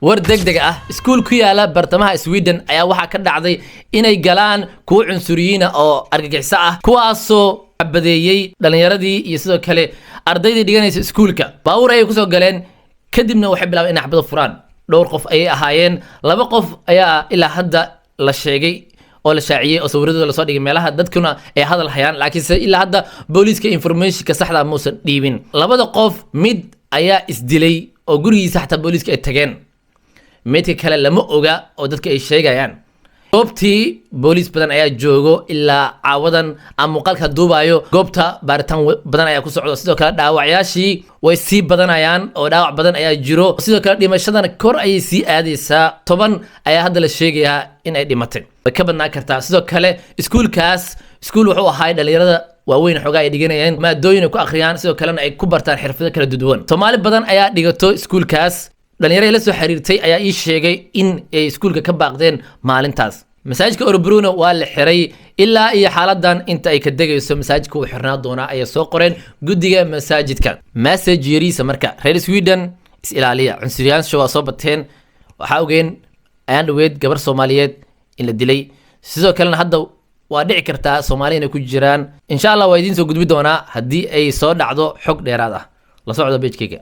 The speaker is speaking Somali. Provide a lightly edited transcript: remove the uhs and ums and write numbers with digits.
war degdeg ah iskuul ku yaala bartamaha Sweden ayaa waxa ka dhacday inay galaan kuwa cunsuriyiin oo argagixis ah kuwaasoo cabadeeyay dhalinyaradii iyo sidoo kale ardaydii dhiganaysa iskuulka baawur ay ku soo galeen kadibna waxay bilaabeen inay xabad furaan dhowr qof ay ahaayeen laba qof ayaa ilaa hadda la sheegay oo la shaaciyay oo sawirradooda la soo dhigay meelaha dadkuna ay hadal hayaan laakiin ilaa hadda booliiska information-ka saxda ma uusan dhiibin labada qof mid ayaa isdilay oo gurigiisa xataa booliiska ay tageen meedka kale lama oga oo dadka ay sheegayaan goobtii booliis badan ayaa joogo ilaa caawadan ama muuqaalka duubayo goobta baaritaan badan ayaa ku socdo sidoo kale dhaawacyaashii way sii badanayaan oo dhaawac badan ayaa jiro sidoo kale dhimashadana kor ayay sii aadaysaa 10 ayaa hadda la sheegayaa in ay dhimatay way ka badnaan kartaa sidoo kale iskuulkaas iskuul wuxuu ahaa dhalinyarada waaweyn xogaa ay dhiganayeen maadooyin ku akhriyaan sidoo kalena ay ku bartaan xirfado kala duwan Soomaali badan ayaa dhigato iskuulkaas dhalinyarada la soo xiriirtay ayaa ii sheegay in ay iskuulka ka baaqdeen maalintaas masaajidka Örebro waa la xiray ilaa iyo xaaladan inta ay ka dagayso masaajidka uu xirnaa doona ay soo qoreen gudiga masaajidka message yariisa marka reer Sweden is ilaaliya cunsuriyiin soo soo bateen waxa ogeen ayaan dhaweed gabar Soomaaliyeed in la dilay sidoo kalena hadda waa dhici kartaa Soomaaliyeed ku jiraan insha Allah waa idin soo gudbi doona hadii ay soo dhacdo xog dheeraad ah la socdo page-kayga